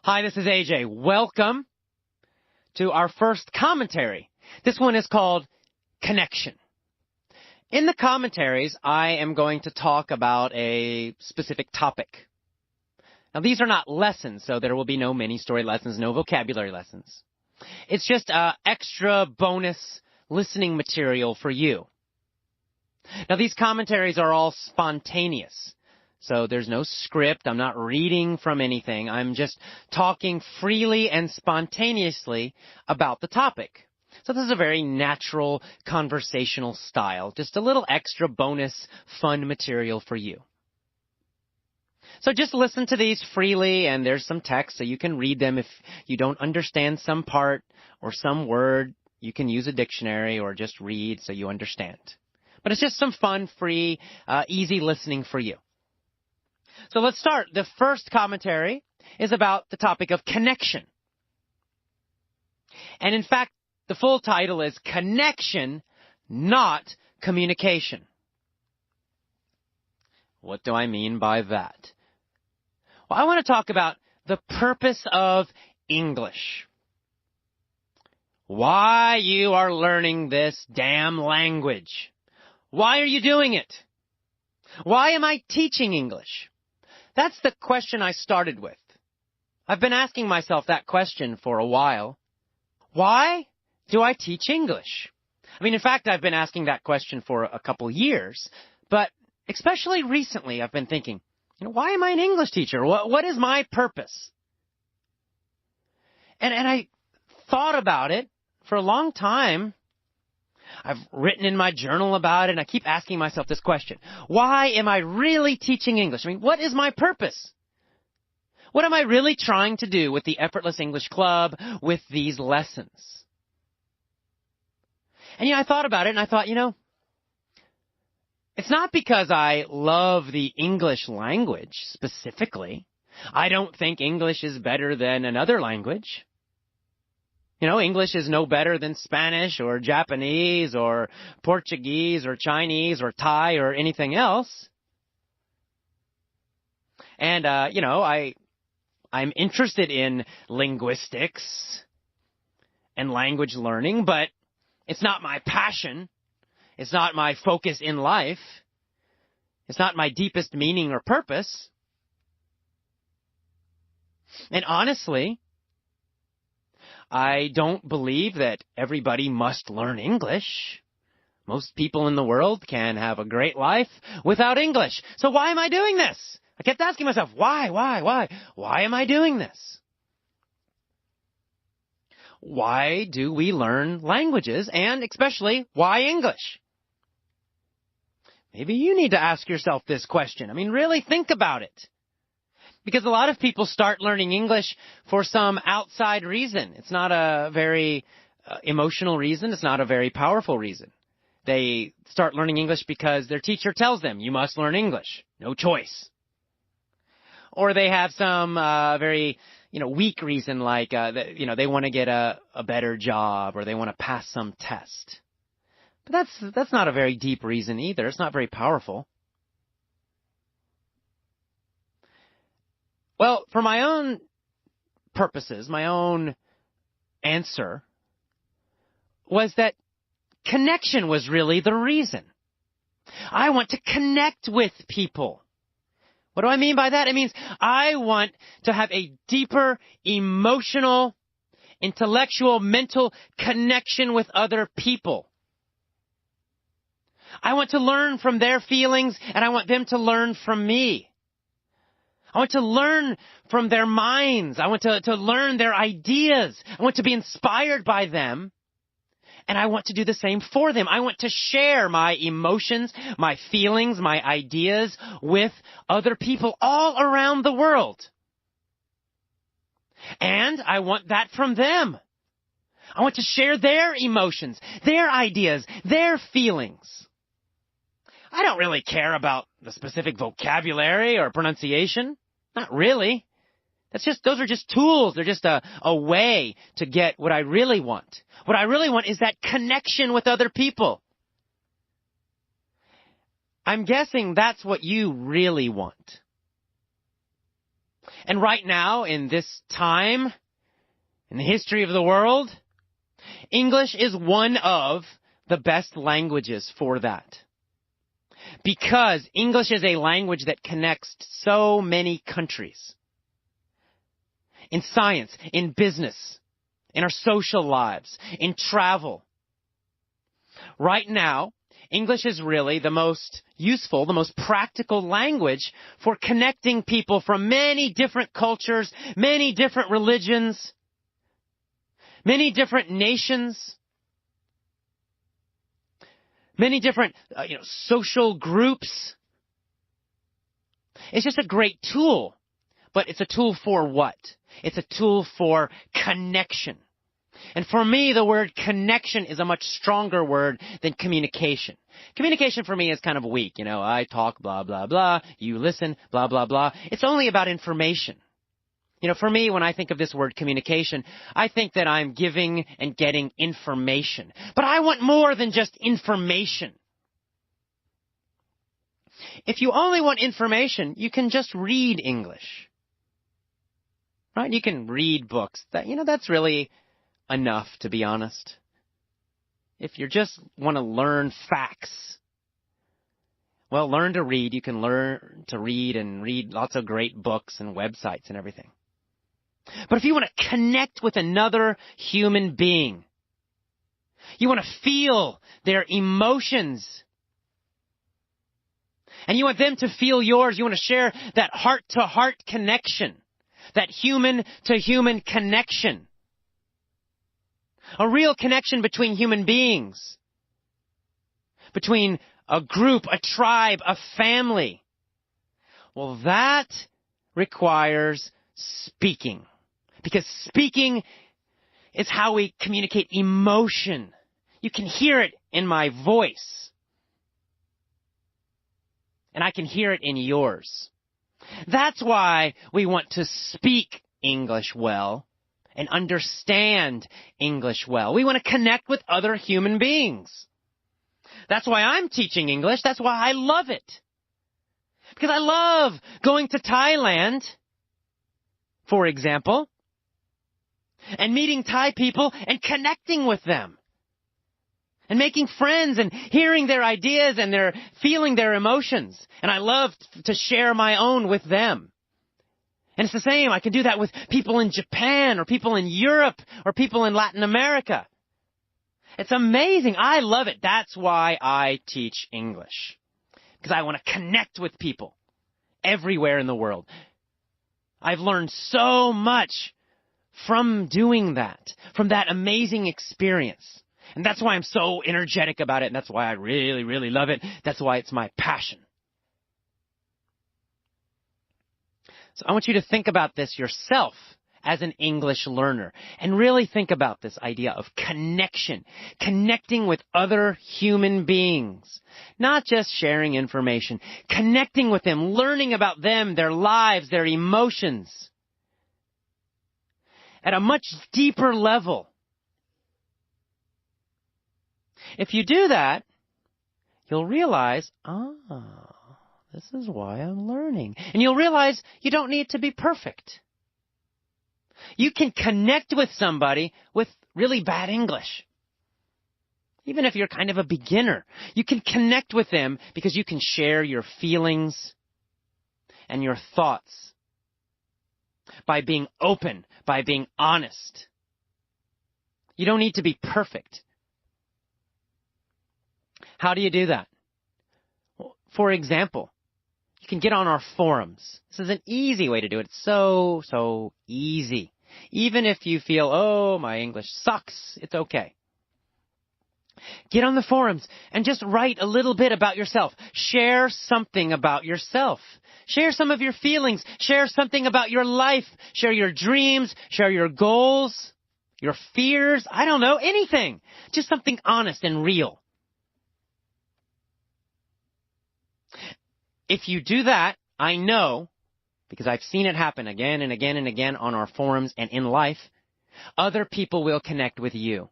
Hi, this is AJ. Welcome to our first commentary. This one is called Connection. In the commentaries, I am going to talk about a specific topic. Now, these are not lessons, so there will be no mini-story lessons, no vocabulary lessons. It's just extra bonus listening material for you. Now, these commentaries are all spontaneous. So there's no script. I'm not reading from anything. I'm just talking freely and spontaneously about the topic. So this is a very natural conversational style, just a little extra bonus fun material for you. So just listen to these freely, and there's some text so you can read them. If you don't understand some part or some word, you can use a dictionary or just read so you understand. But it's just some fun, free, easy listening for you. So let's start. The first commentary is about the topic of connection. And in fact, the full title is Connection, Not Communication. What do I mean by that? Well, I want to talk about the purpose of English. Why you are learning this damn language. Why are you doing it? Why am I teaching English? That's the question I started with. I've been asking myself that question for a while. Why do I teach English? I mean, in fact, I've been asking that question for a couple years, but especially recently I've been thinking, why am I an English teacher? What is my purpose? And I thought about it for a long time. I've written in my journal about it, and I keep asking myself this question. Why am I really teaching English? I mean, what is my purpose? What am I really trying to do with the Effortless English Club, with these lessons? And I thought about it, and I thought, it's not because I love the English language specifically. I don't think English is better than another language. English is no better than Spanish or Japanese or Portuguese or Chinese or Thai or anything else. And, I'm interested in linguistics and language learning, but it's not my passion. It's not my focus in life. It's not my deepest meaning or purpose. And honestly, I don't believe that everybody must learn English. Most people in the world can have a great life without English. So why am I doing this? I kept asking myself, why? Why am I doing this? Why do we learn languages, and especially, why English? Maybe you need to ask yourself this question. I mean, really think about it. Because a lot of people start learning English for some outside reason. It's not a very emotional reason. It's not a very powerful reason. They start learning English because their teacher tells them, you must learn English. No choice. Or they have some very, weak reason like, they want to get a better job or they want to pass some test. But that's not a very deep reason either. It's not very powerful. Well, for my own purposes, my own answer was that connection was really the reason. I want to connect with people. What do I mean by that? It means I want to have a deeper emotional, intellectual, mental connection with other people. I want to learn from their feelings, and I want them to learn from me. I want to learn from their minds. I want to learn their ideas. I want to be inspired by them. And I want to do the same for them. I want to share my emotions, my feelings, my ideas with other people all around the world. And I want that from them. I want to share their emotions, their ideas, their feelings. I don't really care about the specific vocabulary or pronunciation. Not really. Those are just tools. They're just a way to get what I really want. What I really want is that connection with other people. I'm guessing that's what you really want. And right now, in this time, in the history of the world, English is one of the best languages for that. Because English is a language that connects so many countries. In science, in business, in our social lives, in travel. Right now, English is really the most useful, the most practical language for connecting people from many different cultures, many different religions, many different nations, many different social groups. It's just a great tool. But it's a tool for what? It's a tool for connection. And for me, the word connection is a much stronger word than communication. Communication for me is kind of weak. I talk, blah, blah, blah. You listen, blah, blah, blah. It's only about information. For me, when I think of this word communication, I think that I'm giving and getting information. But I want more than just information. If you only want information, you can just read English. Right? You can read books. That's really enough, to be honest. If you just want to learn facts, well, learn to read. You can learn to read and read lots of great books and websites and everything. But if you want to connect with another human being, you want to feel their emotions, and you want them to feel yours, you want to share that heart-to-heart connection, that human-to-human connection. A real connection between human beings. Between a group, a tribe, a family. Well, that requires speaking. Because speaking is how we communicate emotion. You can hear it in my voice. And I can hear it in yours. That's why we want to speak English well and understand English well. We want to connect with other human beings. That's why I'm teaching English. That's why I love it. Because I love going to Thailand, for example, and meeting Thai people and connecting with them. And making friends and hearing their ideas and feeling their emotions. And I love to share my own with them. And it's the same. I can do that with people in Japan or people in Europe or people in Latin America. It's amazing. I love it. That's why I teach English. Because I want to connect with people everywhere in the world. I've learned so much from doing that, from that amazing experience. And that's why I'm so energetic about it, and that's why I really, really love it. That's why it's my passion. So I want you to think about this yourself as an English learner, and really think about this idea of connection, connecting with other human beings, not just sharing information, connecting with them, learning about them, their lives, their emotions, at a much deeper level. If you do that, you'll realize, this is why I'm learning. And you'll realize you don't need to be perfect. You can connect with somebody with really bad English. Even if you're kind of a beginner, you can connect with them because you can share your feelings and your thoughts by being open, by being honest. You don't need to be perfect. How do you do that? Well, for example, you can get on our forums. This is an easy way to do it. It's so easy. Even if you feel, my English sucks, it's okay. Get on the forums and just write a little bit about yourself. Share something about yourself. Share some of your feelings. Share something about your life. Share your dreams. Share your goals, your fears. I don't know, anything. Just something honest and real. If you do that, I know, because I've seen it happen again and again and again on our forums and in life, other people will connect with you.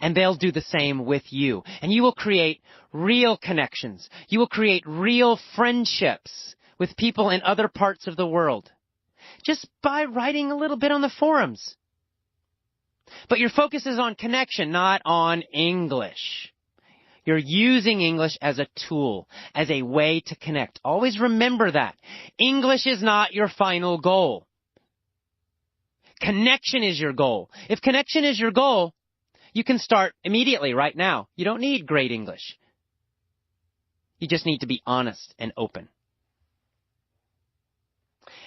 And they'll do the same with you. And you will create real connections. You will create real friendships with people in other parts of the world. just by writing a little bit on the forums. But your focus is on connection, not on English. You're using English as a tool, as a way to connect. Always remember that. English is not your final goal. Connection is your goal. If connection is your goal, you can start immediately, right now. You don't need great English. You just need to be honest and open.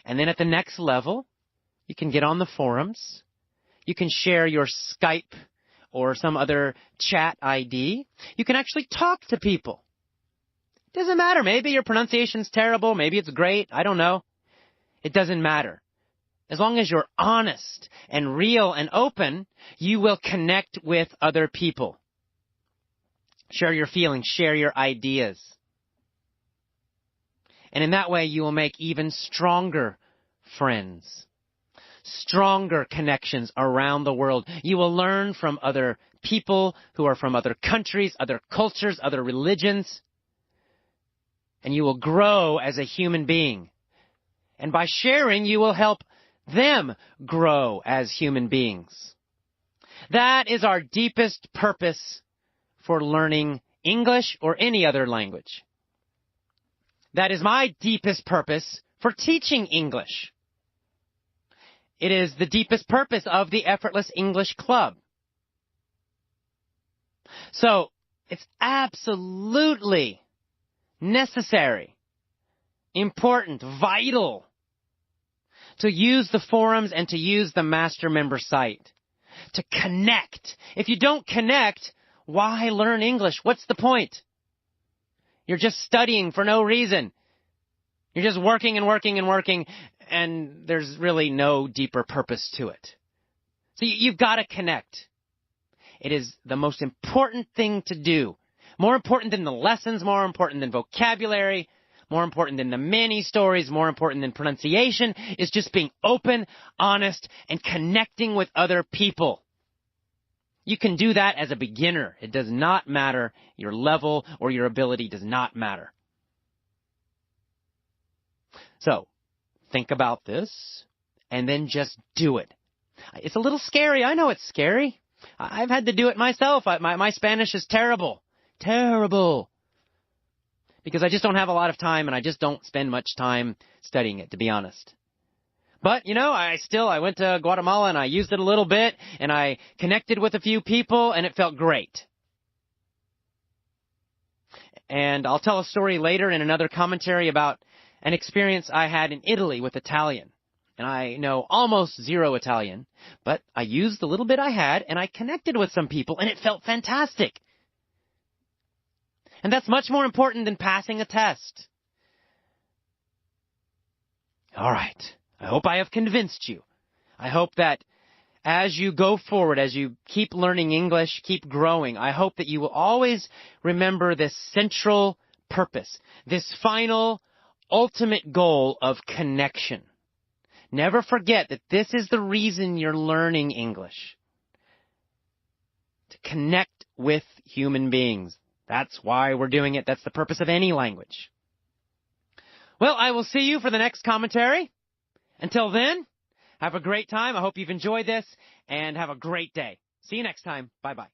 And then at the next level, you can get on the forums. You can share your Skype or some other chat ID. You can actually talk to people. It doesn't matter. Maybe your pronunciation's terrible. Maybe it's great. I don't know. It doesn't matter. As long as you're honest and real and open, you will connect with other people. Share your feelings. Share your ideas. And in that way, you will make even stronger friends. Stronger connections around the world. You will learn from other people who are from other countries, other cultures, other religions. And you will grow as a human being. And by sharing, you will help them grow as human beings. That is our deepest purpose for learning English or any other language. That is my deepest purpose for teaching English. It is the deepest purpose of the Effortless English Club. So, it's absolutely necessary, important, vital to use the forums and to use the master member site. To connect. If you don't connect, why learn English? What's the point? You're just studying for no reason. You're just working and working and working, and there's really no deeper purpose to it. So you've got to connect. It is the most important thing to do. More important than the lessons, more important than vocabulary, more important than the mini stories, more important than pronunciation, is just being open, honest, and connecting with other people. You can do that as a beginner. It does not matter. Your level or your ability does not matter. So, think about this, and then just do it. It's a little scary. I know it's scary. I've had to do it myself. My Spanish is terrible. Terrible. Because I just don't have a lot of time, and I just don't spend much time studying it, to be honest. But, I went to Guatemala, and I used it a little bit, and I connected with a few people, and it felt great. And I'll tell a story later in another commentary about an experience I had in Italy with Italian. And I know almost zero Italian, but I used the little bit I had, and I connected with some people, and it felt fantastic. And that's much more important than passing a test. All right. I hope I have convinced you. I hope that as you go forward, as you keep learning English, keep growing, I hope that you will always remember this central purpose, this final, ultimate goal of connection. Never forget that this is the reason you're learning English. To connect with human beings. That's why we're doing it. That's the purpose of any language. Well, I will see you for the next commentary. Until then, have a great time. I hope you've enjoyed this, and have a great day. See you next time. Bye-bye.